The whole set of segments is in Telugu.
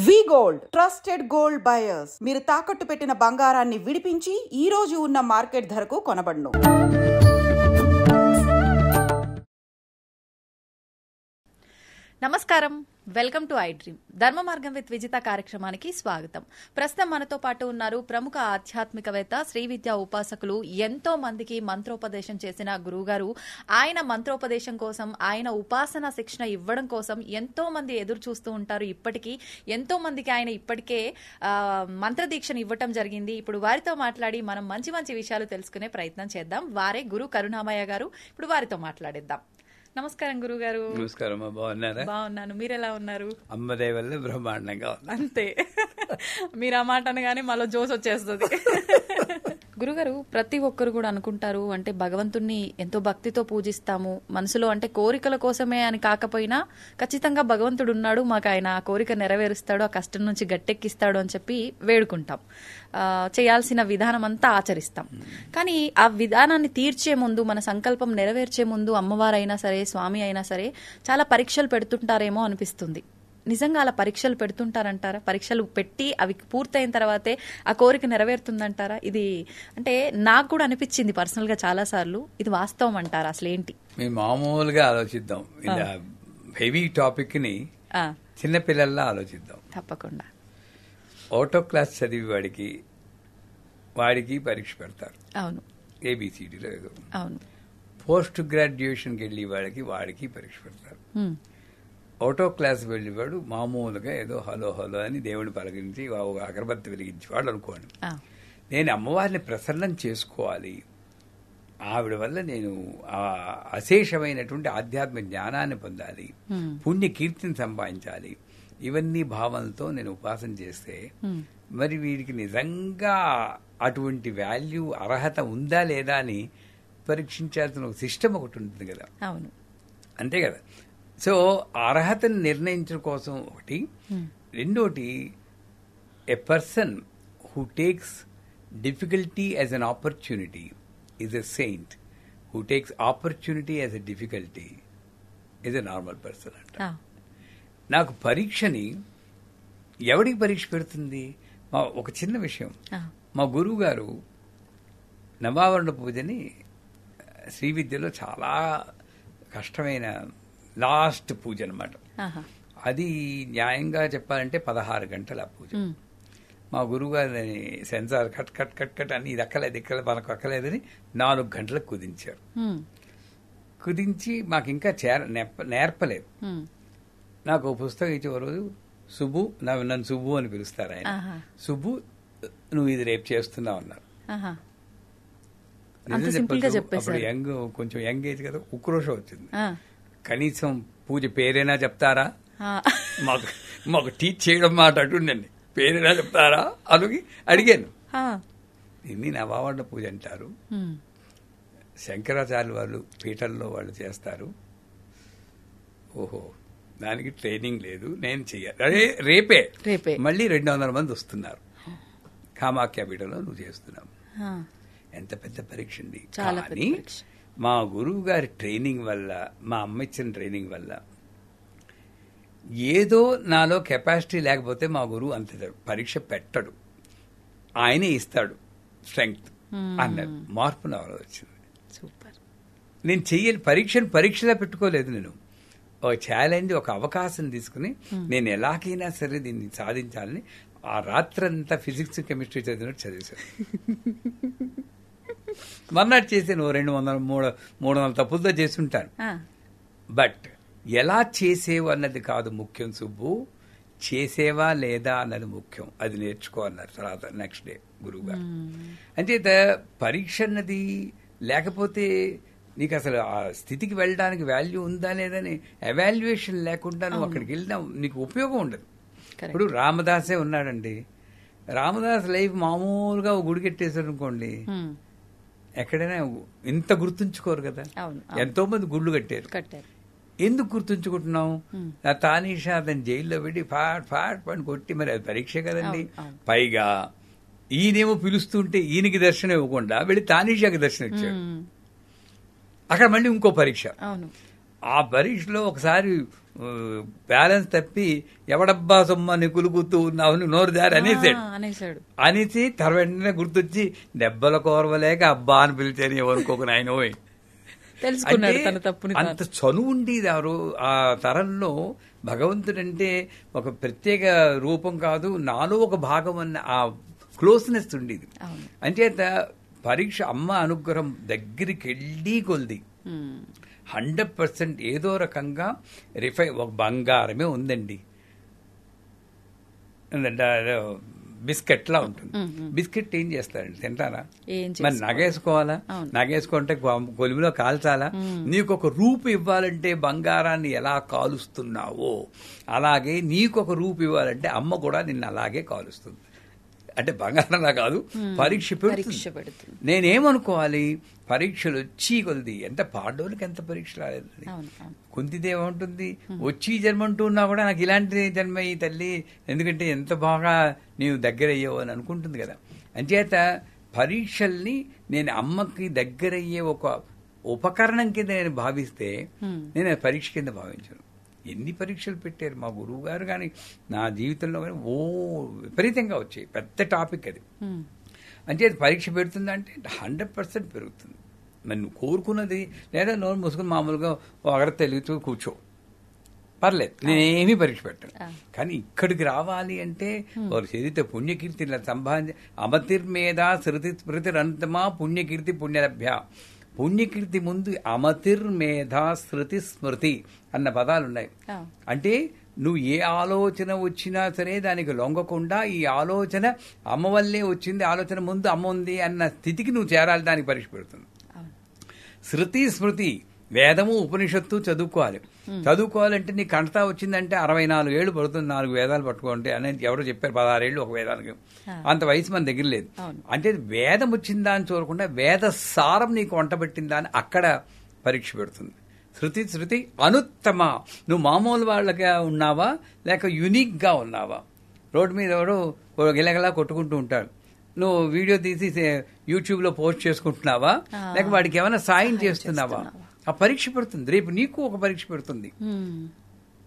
వి గోల్డ్ ట్రస్టెడ్ గోల్డ్ బయర్స్. మీరు తాకట్టు పెట్టిన బంగారాన్ని విడిపించి ఈ రోజు ఉన్న మార్కెట్ ధరకు కొనబడును. నమస్కారం, వెల్కమ్ టు ఐ డ్రీమ్. ధర్మ మార్గం విత్ విజిత కార్యక్రమానికి స్వాగతం. ప్రస్తుతం మనతో పాటు ఉన్నారు ప్రముఖ ఆధ్యాత్మికవేత్త, శ్రీ విద్యా ఉపాసకులు, ఎంతో మందికి మంత్రోపదేశం చేసిన గురువుగారు. ఆయన మంత్రోపదేశం కోసం, ఆయన ఉపాసన శిక్షణ ఇవ్వడం కోసం ఎంతో మంది ఎదురు చూస్తూ ఉంటారు. ఇప్పటికీ ఎంతో మందికి ఆయన ఇప్పటికే మంత్రదీక్షను ఇవ్వటం జరిగింది. ఇప్పుడు వారితో మాట్లాడి మనం మంచి మంచి విషయాలు తెలుసుకునే ప్రయత్నం చేద్దాం. వారే గురు కరుణామయ్య గారు. ఇప్పుడు వారితో మాట్లాడిద్దాం. నమస్కారం గురుగారు. నమస్కారం. బాగున్నారా? బాగున్నాను. మీరెలా ఉన్నారు? అమ్మదే వల్ల బ్రహ్మాండంగా. అంతే, మీరు ఆ మాట అనగానే మాలో జోస్ వచ్చేస్తుంది. గురుగారు, ప్రతి ఒక్కరు కూడా అనుకుంటారు, అంటే భగవంతుణ్ణి ఎంతో భక్తితో పూజిస్తాము, మనసులో అంటే కోరికల కోసమే అని కాకపోయినా ఖచ్చితంగా భగవంతుడు ఉన్నాడు, మాకు ఆయన ఆ కోరిక నెరవేరుస్తాడు, ఆ కష్టం నుంచి గట్టెక్కిస్తాడు అని చెప్పి వేడుకుంటాం, చేయాల్సిన విధానం అంతా ఆచరిస్తాం. కానీ ఆ విధానాన్ని తీర్చే ముందు, మన సంకల్పం నెరవేర్చే ముందు అమ్మవారైనా సరే, స్వామి అయినా సరే చాలా పరీక్షలు పెడుతుంటారేమో అనిపిస్తుంది. నిజంగా అలా పరీక్షలు పెడుతుంటారంటారా? పరీక్షలు పెట్టి అవి పూర్తయిన తర్వాతే ఆ కోరిక నెరవేరుతుందంటారా? ఇది అంటే నాకు కూడా అనిపించింది పర్సనల్ గా చాలా సార్లు. ఇది వాస్తవం అంటారా? అసలు ఏంటి? మేము మామూలుగా ఆలోచిద్దాం, ఇలా హెవీ టాపిక్ ని చిన్నపిల్లల్లా ఆలోచిద్దాం. తప్పకుండా. ఆటో క్లాస్ చదివి వాడికి పరీక్ష పెడతారు. అవును. ఏబిసిడీలో ఏదో. అవును. పోస్ట్ గ్రాడ్యుయేషన్కి వెళ్ళి వాడికి పరీక్ష పెడతారు. ఆటో క్లాస్ వెళ్ళేవాడు మామూలుగా ఏదో హలో హలో అని దేవుడిని పలకరించి ఒక అగరబత్తి వెలిగించేవాడు అనుకోండి. నేను అమ్మవారిని ప్రసన్నం చేసుకోవాలి, ఆవిడ వల్ల నేను అశేషమైనటువంటి ఆధ్యాత్మిక జ్ఞానాన్ని పొందాలి, పుణ్య కీర్తిని సంపాదించాలి, ఇవన్నీ భావనలతో నేను ఉపాసన చేస్తే మరి వీడికి నిజంగా అటువంటి వాల్యూ, అర్హత ఉందా లేదా అని పరీక్షించాల్సిన ఒక సిస్టమ్ ఒకటి ఉంటుంది కదా. అవును, అంతే కదా. సో అర్హతను నిర్ణయించడం కోసం ఒకటి. రెండోటి, a person who takes difficulty as an opportunity is a saint, who takes opportunity as a difficulty is a normal person అంట. నాకు పరీక్షని ఎవడికి పరీక్ష పెడుతుంది? ఒక చిన్న విషయం, మా గురువు గారు నవావరణ పూజని శ్రీ విద్యలో చాలా కష్టమైన లాస్ట్ పూజ అనమాట. అది న్యాయంగా చెప్పాలంటే 16 గంటల పూజ. మా గురువు గారిని censor cut cut cut cut అని ఇది ఎక్కలేదు మనకు అక్కలేదని 4 గంటలకు కుదించారు. కుదించి మాకు ఇంకా నేర్పలేదు. నాకు ఒక పుస్తకం ఇచ్చే రోజు, సుబ్బు, నన్ను సుబ్బు అని పిలుస్తారు ఆయన, సుబ్బు నువ్వు ఇది రేపు చేస్తున్నావు అన్నారు. అప్పుడు కొంచెం యంగ్ ఏజ్ కదా, ఉక్రోషం వచ్చింది. కనీసం పూజ పేరైనా చెప్తారా, మాకు టీచ్ చేయడం మాట అటుండండి, పేరైనా చెప్తారా అని అడిగాను. దీన్ని నవావరణ పూజ అంటారు. శంకరాచార్య వాళ్ళు పీఠంలో వాళ్ళు చేస్తారు. ఓహో, దానికి ట్రైనింగ్ లేదు, నేను చెయ్యాలి. రేపే మళ్ళీ 200 మంది వస్తున్నారు. కామాఖ్య పీఠంలో నువ్వు చేస్తున్నావు. ఎంత పెద్ద పరీక్ష అండి. కానీ మా గురువు గారి ట్రైనింగ్ వల్ల, మా అమ్మ ఇచ్చిన ట్రైనింగ్ వల్ల ఏదో నాలో కెపాసిటీ లేకపోతే మా గురువు అంత పరీక్ష పెట్టడు, ఆయనే ఇస్తాడు స్ట్రెంగ్త్ అన్నారు. మార్పు నాలో వచ్చింది. సూపర్. నేను చెయ్యాలి పరీక్షలా పెట్టుకోలేదు. నేను ఒక ఛాలెంజ్, ఒక అవకాశం తీసుకుని నేను ఎలాగైనా సరే దీన్ని సాధించాలని ఆ రాత్రంతా ఫిజిక్స్ కెమిస్ట్రీ చదివినట్టు చదివేశాను. మర్నాడు చేసాను 200-300 తప్పులతో చేస్తుంటాను. బట్ ఎలా చేసేవు అన్నది కాదు ముఖ్యం సుబ్బు, చేసేవా లేదా అన్నది ముఖ్యం. అది నేర్చుకో అన్నారు తర్వాత నెక్స్ట్ డే గురువు గారు. అంచేత పరీక్ష అన్నది లేకపోతే నీకు అసలు ఆ స్థితికి వెళ్ళడానికి వాల్యూ ఉందా లేదని ఎవాల్యుయేషన్ లేకుండా నువ్వు అక్కడికి వెళ్ళినా నీకు ఉపయోగం ఉండదు. ఇప్పుడు రామదాసే ఉన్నాడండి, రామదాస్ లైఫ్ మామూలుగా ఒక గుడి కట్టేశారు అనుకోండి, ఎక్కడైనా ఇంత గుర్తుంచుకోరు కదా. ఎంతో మంది గుళ్ళు కట్టారు. ఎందుకు గుర్తుంచుకుంటున్నాం? తానీషా అతను జైల్లో పెట్టి ఫాట్ పని కొట్టి, మరి అది పరీక్ష కదండి. పైగా ఈయనేమో పిలుస్తుంటే ఈయనకి దర్శనం ఇవ్వకుండా వెళ్ళి తానీషాకి దర్శనం ఇచ్చాడు. అక్కడ మళ్ళీ ఇంకో పరీక్ష. ఆ పరీక్షలో ఒకసారి బ్యాలెన్స్ తప్పి ఎవడబ్బా సొమ్మని కులుకుతూ ఉన్నావు నోరు జారి అనేసాడు. అనేసి వెంటనే గుర్తొచ్చి దెబ్బల కోరవలేక అబ్బా అని పిలిచాను ఎవరికొక నాయన అంత చనువు ఉండేది ఆ తరంలో. భగవంతుడంటే ఒక ప్రత్యేక రూపం కాదు, నాలో ఒక భాగం అన్న ఆ క్లోజ్నెస్ ఉండేది. అంచేత పరీక్ష అమ్మ అనుగ్రహం దగ్గరికి వెళ్ళి కొలిది 100% ఏదో రకంగా ఒక బంగారమే ఉందండి. బిస్కెట్ లా ఉంటుంది. బిస్కెట్ ఏం చేస్తారండి, తింటారా? మరి నగేసుకోవాలా? నగేసుకుంటే కొలిమిలో కాల్చాలా? నీకు ఒక రూపు ఇవ్వాలంటే బంగారాన్ని ఎలా కాలుస్తున్నావో అలాగే నీకు ఒక రూపు ఇవ్వాలంటే అమ్మ కూడా నిన్ను అలాగే కాలుస్తుంది. అంటే బంగారంలా కాదు, పరీక్ష పెడుతుంది. నేనేమనుకోవాలి, పరీక్షలు వచ్చి కొలిది ఎంత పాడోళ్ళకి ఎంత పరీక్ష రాలేదు. కుంతిదేవుంటుంది వచ్చి జన్మ అంటున్నా కూడా నాకు ఇలాంటి జన్మ ఈ తల్లి, ఎందుకంటే ఎంత బాగా నీవు దగ్గరయ్యావు అని అనుకుంటుంది కదా. అంచేత పరీక్షల్ని నేను అమ్మకి దగ్గరయ్యే ఒక ఉపకరణం కింద నేను భావిస్తే నేను పరీక్ష కింద భావించను. ఎన్ని పరీక్షలు పెట్టారు మా గురువు గారు కానీ నా జీవితంలో కానీ విపరీతంగా వచ్చాయి. పెద్ద టాపిక్ అది. అంటే అది పరీక్ష పెడుతుందా అంటే 100% పెరుగుతుంది. మరి నువ్వు కోరుకున్నది లేదా నోరు మూసుకుని మామూలుగా ఒకరి తెలుగుతూ కూర్చో, పర్లేదు, నేనేమీ పరీక్ష పెట్టాను. కానీ ఇక్కడికి రావాలి అంటే వారు చదివితే పుణ్యకీర్తి సంపాదించి అమతిర్మేధ శృతి స్మృతిరంతమా పుణ్యకీర్తి పుణ్యలభ్య. పుణ్యకీర్తి ముందు అమతిర్మేధ శృతి స్మృతి అన్న పదాలున్నాయి. అంటే నువ్వు ఏ ఆలోచన వచ్చినా సరే దానికి లొంగకుండా ఈ ఆలోచన అమ్మ వల్లే వచ్చింది, ఆలోచన ముందు అమ్మ ఉంది అన్న స్థితికి నువ్వు చేరాలి. దానికి పరీక్ష పెడుతుంది. శృతి స్మృతి, వేదము ఉపనిషత్తు చదువుకోవాలి. చదువుకోవాలంటే నీ కంటతా వచ్చిందంటే 64 ఏళ్ళు పడుతుంది 4 వేదాలు పట్టుకుంటే అనేది ఎవరో చెప్పారు. 16 ఏళ్ళు ఒక వేదానికి. అంత వయసు మన దగ్గర లేదు. అంటే వేదం వచ్చిందా అని చూడకుండా వేద సారం నీకు వంట పెట్టిందా అని అక్కడ పరీక్ష పెడుతుంది. శృతి స్మృతి అనుత్తమ, నువ్వు మామూలు వాళ్ళగా ఉన్నావా లేక యునిక్ గా ఉన్నావా? రోడ్డు మీద ఎవడో గిలగలా కొట్టుకుంటూ ఉంటాడు, నువ్వు వీడియో తీసి యూట్యూబ్ లో పోస్ట్ చేసుకుంటున్నావా లేక వాడికి ఏమైనా సాయం చేస్తున్నావా? ఆ పరీక్ష పెడుతుంది. రేపు నీకు ఒక పరీక్ష పెడుతుంది.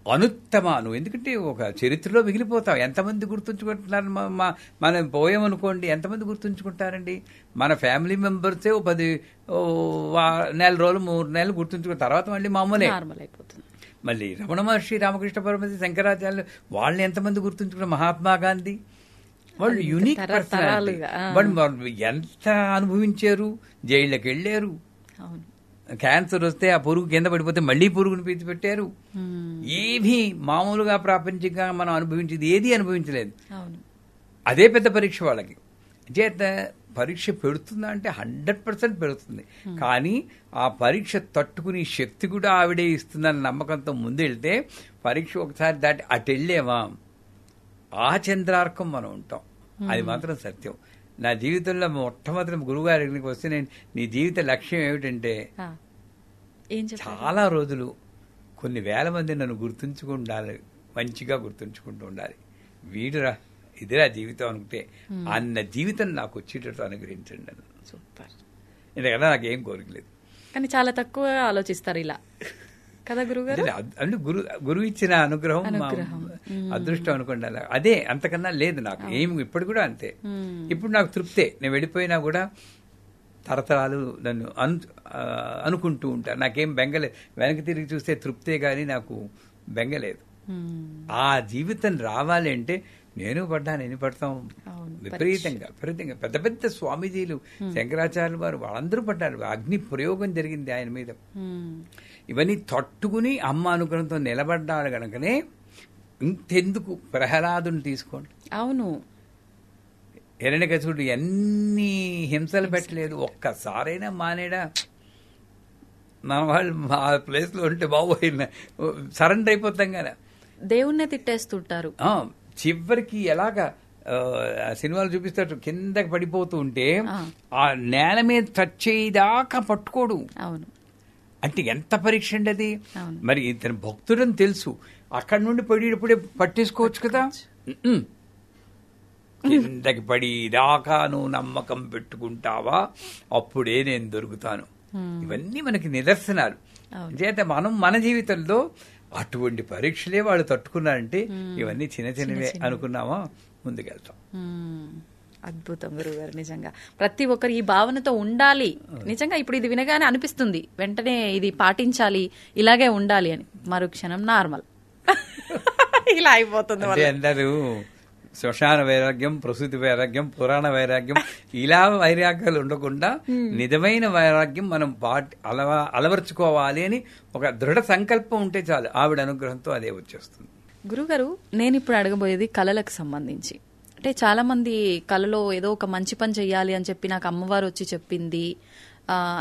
అనుత్తమ నువ్వు, ఎందుకంటే ఒక చరిత్రలో మిగిలిపోతావు. ఎంతమంది గుర్తుంచుకుంటున్నారు? మనం పోయామనుకోండి, ఎంతమంది గుర్తుంచుకుంటారండి? మన ఫ్యామిలీ మెంబర్సే 10 నెల రోజులు 3 నెలలు గుర్తుంచుకున్న తర్వాత మళ్ళీ మామూలే అయిపోతుంది. మళ్ళీ రమణ మహర్షి, రామకృష్ణ పరమహంస, శంకరాచార్యులు వాళ్ళని ఎంతమంది గుర్తుంచుకున్న? మహాత్మా గాంధీ వాళ్ళు యూనిక్ పర్సనాలిటీ. వాళ్ళు ఎంత అనుభవించారు, జైళ్ళకి వెళ్ళారు, క్యాన్సర్ వస్తే ఆ పురుగు కింద పడిపోతే మళ్లీ పురుగును పీచి పెట్టారు. ఏమీ మామూలుగా ప్రాపంచికంగా మనం అనుభవించేది ఏది అనుభవించలేదు. అదే పెద్ద పరీక్ష వాళ్ళకి. చేత పరీక్ష పెడుతుందా అంటే 100% పెడుతుంది. కానీ ఆ పరీక్ష తట్టుకునే శక్తి కూడా ఆవిడే ఇస్తుందన్న నమ్మకంతో ముందెళ్తే పరీక్ష ఒకసారి దాటి అటు వెళ్ళేవా ఆ చంద్రార్కం మనం ఉంటాం. అది మాత్రం సత్యం. నా జీవితంలో మొట్టమొదటి గురువుగారికి వస్తే నేను నీ జీవిత లక్ష్యం ఏమిటంటే చాలా రోజులు కొన్ని వేల మంది నన్ను గుర్తుంచుకుండాలి, మంచిగా గుర్తుంచుకుంటూ ఉండాలి. వీడురా ఇదిరా జీవితం అనుకుంటే అన్న జీవితం నాకు వచ్చేటట్టు అనుగ్రహించండి నన్ను. సూపర్. ఎందుకంటే నాకేం కోరికలేదు. కానీ చాలా తక్కువ ఆలోచిస్తారు ఇలా కదా గురుగారు? అంటే గురువు ఇచ్చిన అనుగ్రహం అదృష్టం అనుకోండి. అలా అదే, అంతకన్నా లేదు నాకు ఏమి. ఇప్పుడు కూడా అంతే. ఇప్పుడు నాకు తృప్తే. నేను వెళ్ళిపోయినా కూడా తరతరాలు నన్ను అనుకుంటూ ఉంటాను. నాకేం బెంగలేదు. వెనక్కి తిరిగి చూస్తే తృప్తే గానీ నాకు బెంగలేదు. ఆ జీవితం రావాలి అంటే నేను పడ్డాను, ఎన్ని పడతాం విపరీతంగా పెద్ద పెద్ద స్వామీజీలు, శంకరాచార్యులు వారు వాళ్ళందరూ పడ్డారు. అగ్ని ప్రయోగం జరిగింది ఆయన మీద. ఇవన్నీ తట్టుకుని అమ్మ అనుగ్రహంతో నిలబడ్డాడు గనుకనే ఇంతెందుకు ప్రహ్లాదుని తీసుకోండి. అవును, హిరణ్యకశిపుడు ఎన్ని హింసలు పెట్టలేదు, ఒక్కసారైనా మానేడా? మన వాళ్ళు మా ప్లేస్ లో ఉంటే బాబోయ్ సరెండర్ అయిపోతాం కదా. దేవుణ్ణే తిట్టేస్తుంటారు. చివరికి ఎలాగా సినిమాలు చూపిస్తాడు, కిందకి పడిపోతూ ఉంటే ఆ నేల మీద టచ్ చేయదాకా పట్టుకోడు. అవును, అంటే ఎంత పరీక్ష అండి అది. మరి ఇతను భక్తుడని తెలుసు, అక్కడి నుండి పడేటప్పుడే పట్టేసుకోవచ్చు కదా. కిందకి పడి దాకా నువ్వు నమ్మకం పెట్టుకుంటావా, అప్పుడే నేను దొరుకుతాను. ఇవన్నీ మనకి నిదర్శనాలు. చేత మనం మన జీవితంలో అటువంటి పరీక్షలే వాళ్ళు తట్టుకున్నారంటే ఇవన్నీ చిన్న చిన్నవే అనుకున్నామా ముందుకెళ్తాం. అద్భుతం గురుగారు, నిజంగా ప్రతి ఒక్కరు ఈ భావనతో ఉండాలి. నిజంగా ఇప్పుడు ఇది వినగానే అనిపిస్తుంది వెంటనే ఇది పాటించాలి, ఇలాగే ఉండాలి అని. మరో క్షణం నార్మల్ ఇలా అయిపోతుంది. అందరూ శ్మశాన వైరాగ్యం, ప్రసూతి వైరాగ్యం, పురాణ వైరాగ్యం ఇలా వైరాగ్యాలు ఉండకుండా నిజమైన వైరాగ్యం మనం అలవర్చుకోవాలి అని ఒక దృఢ సంకల్పం ఉంటే చాలు, ఆవిడ అనుగ్రహంతో అదే వచ్చేస్తుంది. గురుగారు, నేను ఇప్పుడు అడగబోయేది కళలకు సంబంధించి. అంటే చాలా మంది కళలో ఏదో ఒక మంచి పని చెయ్యాలి అని చెప్పి నాకు అమ్మవారు వచ్చి చెప్పింది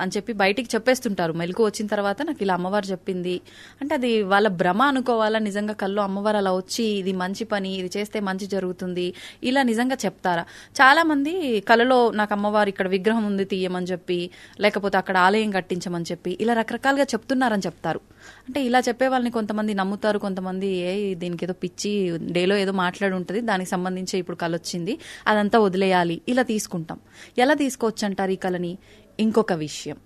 అని చెప్పి బయటికి చెప్పేస్తుంటారు. మెలకు వచ్చిన తర్వాత నాకు ఇలా అమ్మవారు చెప్పింది అంటే అది వాళ్ళ భ్రమ అనుకోవాలా? నిజంగా కల్లో అమ్మవారు అలా వచ్చి ఇది మంచి పని, ఇది చేస్తే మంచి జరుగుతుంది ఇలా నిజంగా చెప్తారా? చాలా మంది కళలో నాకు అమ్మవారు ఇక్కడ విగ్రహం ఉంది తీయమని చెప్పి, లేకపోతే అక్కడ ఆలయం కట్టించమని చెప్పి ఇలా రకరకాలుగా చెప్తున్నారని చెప్తారు. అంటే ఇలా చెప్పే వాళ్ళని కొంతమంది నమ్ముతారు, కొంతమంది దీనికి ఏదో పిచ్చి డేలో ఏదో మాట్లాడి ఉంటుంది, దానికి సంబంధించి ఇప్పుడు కళ వచ్చింది అదంతా వదిలేయాలి ఇలా తీసుకుంటాం. ఎలా తీసుకోవచ్చు అంటారు ఈ కళని? ఇంకొక విషయం,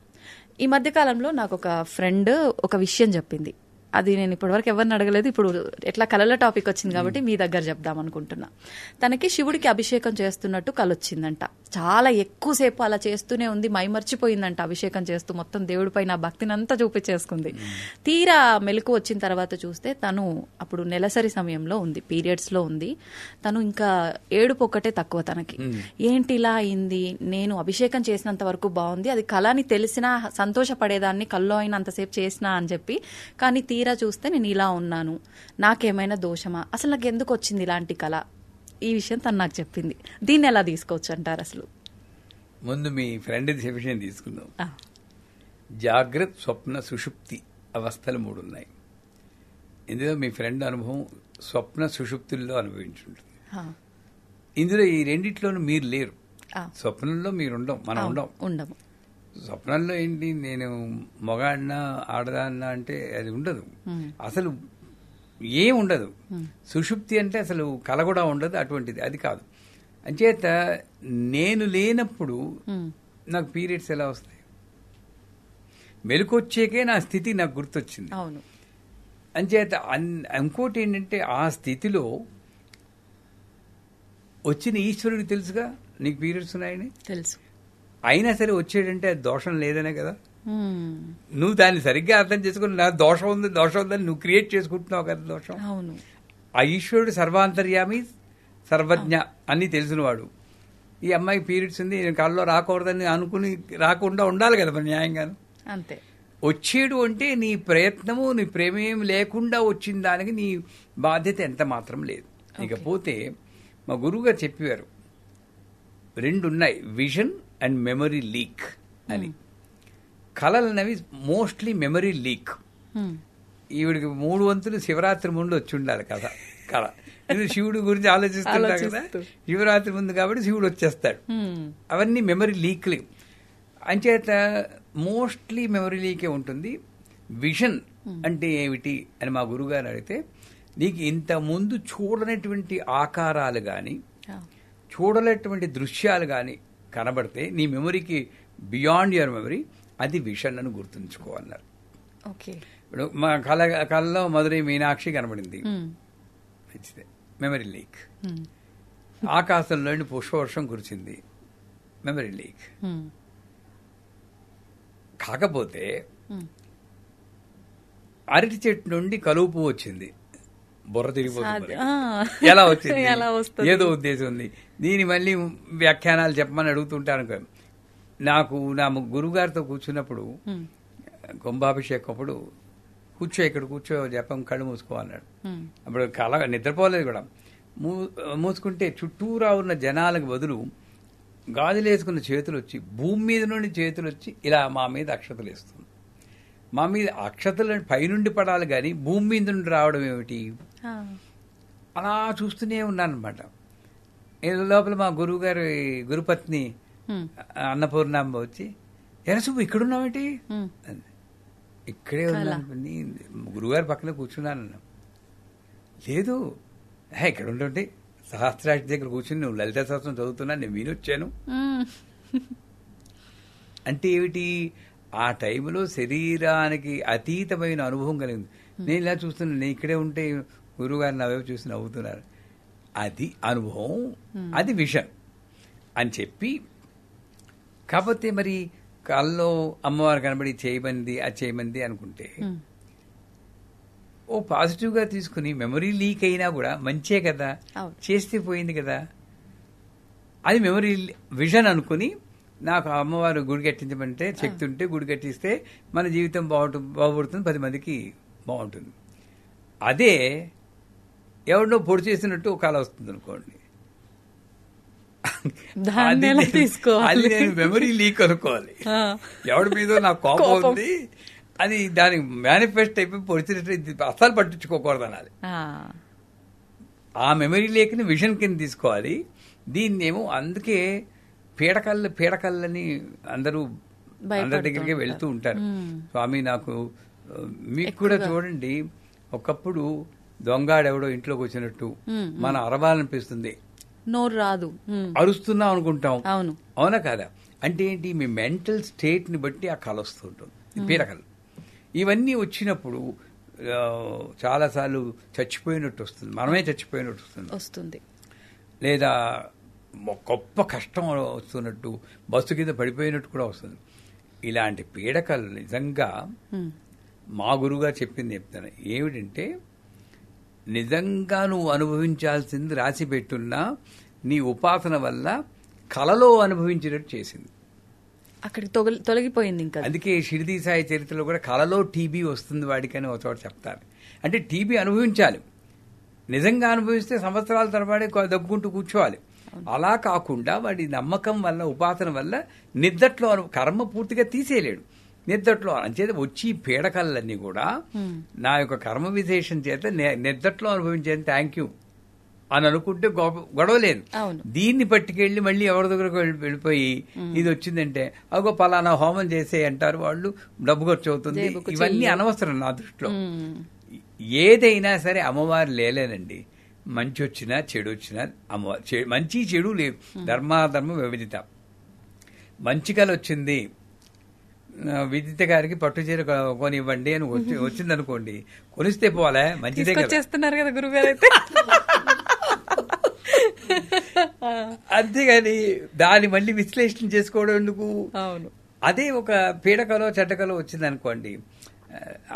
ఈ మధ్య కాలంలో నాకు ఒక ఫ్రెండ్ ఒక విషయం చెప్పింది. అది నేను ఇప్పటివరకు ఎవరిని అడగలేదు. ఇప్పుడు ఎట్లా కళల టాపిక్ వచ్చింది కాబట్టి మీ దగ్గర చెప్దాం అనుకుంటున్నా. తనకి శివుడికి అభిషేకం చేస్తున్నట్టు కళ వచ్చిందంట. చాలా ఎక్కువసేపు అలా చేస్తూనే ఉంది, మైమర్చిపోయిందంట అభిషేకం చేస్తూ. మొత్తం దేవుడిపై నా భక్తిని అంతా చూపించేసుకుంది. తీరా మెలకు వచ్చిన తర్వాత చూస్తే తను అప్పుడు నెలసరి సమయంలో ఉంది, పీరియడ్స్ లో ఉంది. తను ఇంకా ఏడుపు ఒక్కటే తక్కువ తనకి. ఏంటి ఇలా అయింది, నేను అభిషేకం చేసినంత వరకు బాగుంది, అది కళ అని తెలిసినా సంతోషపడేదాన్ని, కల్లో అయినంతసేపు చేసినా అని చెప్పి, కానీ తీరా చూస్తే నేను ఇలా ఉన్నాను, నాకేమైనా దోషమా, అసలు నాకు ఎందుకు వచ్చింది ఇలాంటి కళ? ఈ విషయం తను నాకు చెప్పింది. దీన్ని ఎలా తీసుకోవచ్చు అంటారు? అసలు ముందు మీ ఫ్రెండ్ విషయం తీసుకుందాం. జాగ్రత్త, స్వప్న, సుషుప్తి అవస్థలు 3 ఉన్నాయి. ఇందులో మీ ఫ్రెండ్ అనుభవం స్వప్న సుషుప్తుల్లో అనుభవించుంటుంది. ఇందులో ఈ రెండిట్లోనూ మీరు లేరు. స్వప్నంలో మీరు మనం ఉండము. స్వప్నంలో ఏంటి, నేను మగాడినా ఆడదాన్నా అంటే అది ఉండదు, అసలు ఏం ఉండదు. సుషుప్తి అంటే అసలు కల కూడా ఉండదు, అటువంటిది అది కాదు. అంచేత నేను లేనప్పుడు నాకు పీరియడ్స్ ఎలా వస్తాయి? మెలకొచ్చేకే నా స్థితి నాకు గుర్తొచ్చింది. అంచేత ఇంకోటి ఏంటంటే ఆ స్థితిలో వచ్చిన ఈశ్వరుడికి తెలుసుగా నీకు పీరియడ్స్ ఉన్నాయని తెలుసు. అయినా సరే వచ్చేటంటే అది దోషం లేదనే కదా. నువ్వు దాన్ని సరిగ్గా అర్థం చేసుకుని నా దోషం ఉందని నువ్వు క్రియేట్ చేసుకుంటున్నావు కదా దోషం. ఆ ఈశ్వరుడు సర్వాంతర్యామి, సర్వజ్ఞ అన్ని తెలిసినవాడు. ఈ అమ్మాయికి పీరియడ్స్ ఉంది, నేను కళ్ళలో రాకూడదని అనుకుని రాకుండా ఉండాలి కదా మరి న్యాయంగాను. అంతే. వచ్చేడు అంటే నీ ప్రయత్నము, నీ ప్రేమేం లేకుండా వచ్చిన దానికి నీ బాధ్యత ఎంత మాత్రం లేదు. ఇకపోతే మా గురువుగారు చెప్పారు 2 ఉన్నాయి, విజన్ అండ్ మెమరీ లీక్ అని. కళలు అనేవి మోస్ట్లీ మెమరీ లీక్. ఈవిడికి 3 వంతులు శివరాత్రి ముందు వచ్చి ఉండాలి కళ. ఇది శివుడి గురించి ఆలోచిస్తుంటా కదా, శివరాత్రి ముందు కాబట్టి శివుడు వచ్చేస్తాడు. అవన్నీ మెమరీ లీక్లు. అంచేత మోస్ట్లీ మెమరీ లీకే ఉంటుంది. విజన్ అంటే ఏమిటి అని మా గురుగారు అడిగితే, నీకు ఇంత ముందు చూడనటువంటి ఆకారాలు గాని చూడలేటువంటి దృశ్యాలు గాని కనబడితే నీ మెమరీకి బియాండ్ యువర్ మెమరీ, అది విషన్ అని గుర్తుంచుకోవాలన్నారు. ఇప్పుడు మా కళలో మధురై మీనాక్షి కనబడింది, మంచిదే, మెమరీ లీక్. ఆకాశంలోని పుష్పవర్షం కురిచింది, మెమరీ లీక్. కాకపోతే అరటి చెట్టు నుండి కలువు పువ్వు వచ్చింది, బుర్ర తిరిగిపోతుంది. ఎలా వచ్చింది? ఏదో ఉద్దేశం ఉంది. దీని మళ్ళీ వ్యాఖ్యానాలు చెప్పమని అడుగుతుంటాను. నాకు నా గురుగారితో కూర్చున్నప్పుడు కుంభాభిషేకం అప్పుడు ఇక్కడ కూర్చో జపం, కళ్ళు మూసుకో అన్నాడు. అప్పుడు కళ నిద్రపోలేదు కూడా. మూసుకుంటే చుట్టూరా ఉన్న జనాలకు బదులు గాజులేసుకున్న చేతులు వచ్చి, భూమి మీద నుండి చేతులు వచ్చి ఇలా మా మీద అక్షతలు వేస్తుంది. మా మీద అక్షతలు పైనుండి పడాలి కానీ భూమి మీద నుండి రావడం ఏమిటి? అలా చూస్తూనే ఉన్నానమాట. లోపల మా గురువు గారి గురుపత్ని అన్నపూర్ణాంబ వచ్చి, ఎరసుబ్బు ఇక్కడున్నావేంటి? ఇక్కడే ఉన్నాను, గురువుగారి పక్కన కూర్చున్నాను. లేదు, ఇక్కడ ఉంటుంటే సహస్రాష్ట్ర దగ్గర కూర్చుని నువ్వు లలిత సహస్రం చదువుతున్నా, నేను వినొచ్చాను. అంటే ఏమిటి? ఆ టైంలో శరీరానికి అతీతమైన అనుభవం కలిగింది. నేను ఇలా చూస్తున్నాను, నేను ఇక్కడే ఉంటే గురువుగారు నా వైపు చూసి నవ్వుతున్నారు. అది అనుభవం, అది విషన్ అని చెప్పి. కాకపోతే మరి కల్లో అమ్మవారు కనబడి చేయమంది, అది చేయమంది అనుకుంటే ఓ పాజిటివ్గా తీసుకుని మెమరీ లీక్ అయినా కూడా మంచే కదా, చేస్తే పోయింది కదా, అది మెమరీ విజన్ అనుకుని నాకు అమ్మవారు గుడి కట్టించమంటే శక్తి ఉంటే గుడి కట్టిస్తే మన జీవితం బాగుపడుతుంది, 10 మందికి బాగుంటుంది. అదే ఎవరినో పొడి చేసినట్టు ఒక కళ వస్తుంది అనుకోండి, అది నేను మెమరీ లీక్ అనుకోవాలి. ఎవరి మీద నాకు కోపం ఉంది, అది దానికి మేనిఫెస్ట్ అయిపోయి పొడిచినట్టు అస్సలు పట్టించుకోకూడదు అనాలి. ఆ మెమరీ లేకని విజన్ కింద తీసుకోవాలి. దీన్నేమో అందుకే పీడకల్లని అందరూ అందరి దగ్గరికి వెళ్తూ ఉంటారు. స్వామి నాకు, మీకు కూడా చూడండి, ఒకప్పుడు దొంగాడెవడో ఇంట్లోకి వచ్చినట్టు మన అరవాలనిపిస్తుంది, నోరు రాదు, అరుస్తున్నాం అనుకుంటాం. అవునా కాదా? అంటే ఏంటి, మీ మెంటల్ స్టేట్ ని బట్టి ఆ కళ వస్తుంటుంది. పీడకలు ఇవన్నీ వచ్చినప్పుడు చాలాసార్లు చచ్చిపోయినట్టు వస్తుంది, మనమే చచ్చిపోయినట్టు వస్తుంది, లేదా గొప్ప కష్టం వస్తున్నట్టు, బస్సు కింద పడిపోయినట్టు కూడా వస్తుంది. ఇలాంటి పీడకలు నిజంగా మా గురువుగా చెప్తాను ఏమిటంటే, నిజంగా నువ్వు అనుభవించాల్సింది రాసి పెట్టున్నా నీ ఉపాసన వల్ల కలలో అనుభవించినట్టు చేసింది, అక్కడికి తొలగిపోయింది. ఇంకా అందుకే షిరిడి సాయి చరిత్రలో కూడా కలలో టీబీ వస్తుంది వాడికని ఒక చోట చెప్తారు. అంటే టీబీ అనుభవించాలి, నిజంగా అనుభవిస్తే సంవత్సరాల తరబడి దగ్గుకుంటూ కూర్చోవాలి. అలా కాకుండా వాడి నమ్మకం వల్ల, ఉపాసన వల్ల నిద్దట్లో కర్మ పూర్తిగా తీసేయలేడు, నిద్దట్లో. అంచేత వచ్చి పీడకలన్నీ కూడా నా యొక్క కర్మ విశేషం చేత నిద్దట్లో అనుభవించేది, థ్యాంక్ యూ అని అనుకుంటే గొడవ లేదు. దీన్ని పట్టుకెళ్ళి మళ్ళీ ఎవరి దగ్గరకు వెళ్ళిపోయి ఇది వచ్చిందంటే అగో పలానా హోమం చేసే అంటారు వాళ్ళు, డబ్బు ఖర్చు అవుతుంది. ఇవన్నీ అనవసరం నా దృష్టిలో. ఏదైనా సరే అమ్మవారు లేలేనండి, మంచి వచ్చినా చెడు వచ్చినా అమ్మవారు. మంచి చెడు లేదు, ధర్మాధర్మ వివిధిత. మంచి కళ వచ్చింది, విదిత గారికి పట్టు చీర కొనివ్వండి అని వచ్చింది అనుకోండి, కొనిస్తే పోవాలే, మంచిదే చేస్తున్నారు కదా గురుగారు అయితే. అంతేగాని దాన్ని మళ్ళీ విశ్లేషణ చేసుకోవడం ఎందుకు? అవును. అదే ఒక పీడకలో చెడ్డకలో వచ్చింది అనుకోండి,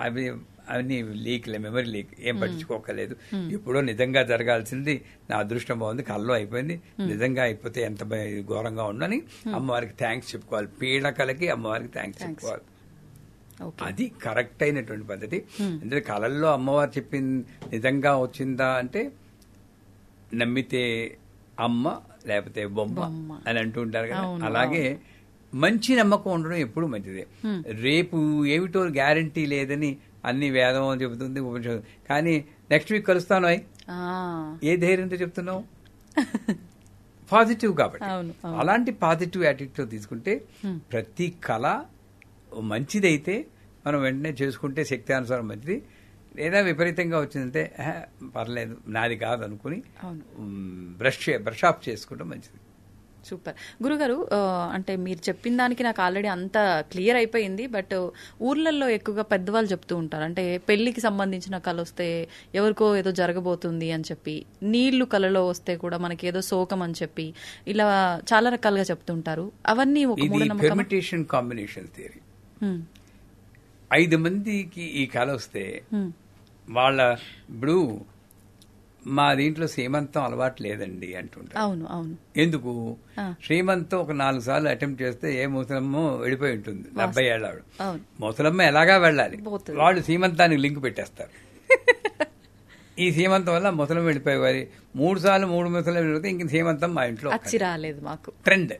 అవి అవన్నీ లీక్లే, మెమరీ లీక్, ఏం పట్టించుకోకలేదు. ఎప్పుడో నిజంగా జరగాల్సింది నా అదృష్టం బాగుంది, కల్లో అయిపోయింది, నిజంగా అయిపోతే ఎంత ఘోరంగా ఉండని అమ్మవారికి థ్యాంక్స్ చెప్పుకోవాలి. పీడకలకి అమ్మవారికి థ్యాంక్స్ చెప్పుకోవాలి. అది కరెక్ట్ అయినటువంటి పద్ధతి. ఎందుకంటే కళల్లో అమ్మవారు చెప్పింది నిజంగా వచ్చిందా అంటే, నమ్మితే అమ్మ లేకపోతే బొమ్మ అని అంటూ ఉంటారు కదా, అలాగే మంచి నమ్మకం ఉండడం ఎప్పుడు మంచిదే. రేపు ఏమిటో గ్యారంటీ లేదని అన్ని వేదం అని చెబుతుంది, ఉపనిషత్తు. కానీ నెక్స్ట్ వీక్ కలుస్తాను అయి ఏ ధైర్యంతో చెప్తున్నావు? పాజిటివ్ కాబట్టి. అలాంటి పాజిటివ్ యాటిట్యూడ్ తీసుకుంటే ప్రతి కళ మంచిదైతే మనం వెంటనే చేసుకుంటే శక్తి అనుసారం మంచిది. లేదా విపరీతంగా వచ్చిందంటే పర్లేదు, నాది కాదు అనుకుని బ్రష్ ఆఫ్ చేసుకోవడం మంచిది. సూపర్ గురుగారు. అంటే మీరు చెప్పిన దానికి నాకు ఆల్రెడీ అంత క్లియర్ అయిపోయింది. బట్ ఊర్లలో ఎక్కువగా పెద్దవాళ్ళు చెప్తూ ఉంటారు, అంటే పెళ్లికి సంబంధించిన కళ వస్తే ఎవరికో ఏదో జరగబోతుంది అని చెప్పి, నీళ్లు కళలో వస్తే కూడా మనకి ఏదో శోకం అని చెప్పి, ఇలా చాలా రకాలుగా చెప్తుంటారు. అవన్నీ ఒక పెర్మిటేషన్ కాంబినేషన్ థియరీ. 5 మందికి ఈ కళ వస్తే వాళ్ళ, ఇప్పుడు మా దీంట్లో శ్రీమంతం అలవాటు లేదండి అంటుంటారు. అవును అవును. ఎందుకు? శ్రీమంతం ఒక 4 సార్లు అటెంప్ట్ చేస్తే ఏ ముసలమ్మ వెళ్ళిపోయి ఉంటుంది, 70 ఏళ్ళ ఆవిడ. ముసలమ్మ ఎలాగా వెళ్ళాలి, వాళ్ళు శ్రీమంతానికి లింక్ పెట్టేస్తారు. ఈ శ్రీమంతం వల్ల ముసలం వెళ్ళిపోయేవారి 3 సార్లు 3 ముసలం వెళ్ళిపోతే ఇంక శ్రీమంతం మా ఇంట్లో రాలేదు. మాకు ట్రెండ్,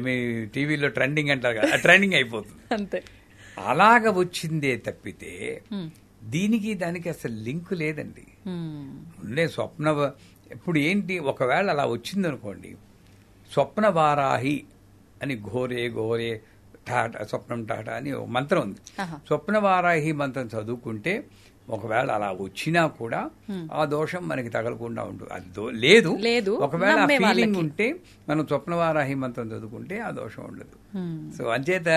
మీ టీవీలో ట్రెండింగ్ అంటారు కదా, ట్రెండింగ్ అయిపోతుంది అంతే. అలాగ వచ్చిందే తప్పితే దీనికి దానికి అసలు లింక్ లేదండి. ఉండే స్వప్న, ఇప్పుడు ఏంటి, ఒకవేళ అలా వచ్చిందనుకోండి, స్వప్న వారాహి అని ఘోరే ఘోరే టాటా స్వప్నం టాటా అని ఒక మంత్రం ఉంది. స్వప్న వారాహి మంత్రం చదువుకుంటే ఒకవేళ అలా వచ్చినా కూడా ఆ దోషం మనకి తగలకుండా ఉంటుంది. అది లేదు. ఒకవేళ ఆ ఫీలింగ్ ఉంటే మనం స్వప్న వారాహి మంత్రం చదువుకుంటే ఆ దోషం ఉండదు. సో అంచేత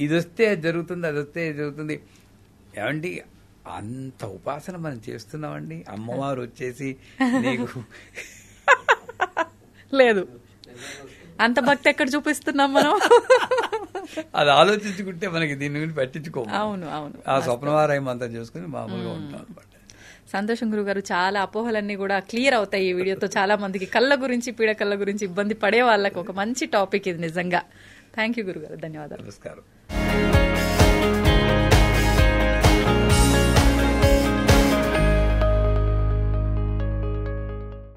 ఇది వస్తే అది జరుగుతుంది, అది వస్తే అది జరుగుతుంది. ఏమండి అంత ఉపాసన మనం చేస్తున్నామండి, అమ్మవారు వచ్చేసి నీకు లేదు అంత భక్తి ఎక్కడ చూపిస్తున్నాం మనం. అది ఆలోచించుకుంటే మనకి దీని గురించి పట్టించుకోము. అవును అవును, ఆ స్వప్నవారాయం అంతా చూసుకుని మామూలుగా ఉంటాం అనమాట. సంతోషం గురుగారు, చాలా అపోహలన్నీ కూడా క్లియర్ అవుతాయి ఈ వీడియోతో. చాలా మందికి కళ్ళ గురించి, పీడకళ్ళ గురించి ఇబ్బంది పడే వాళ్ళకి ఒక మంచి టాపిక్ ఇది నిజంగా. థ్యాంక్ యూ గురుగారు, ధన్యవాదాలు. నమస్కారం.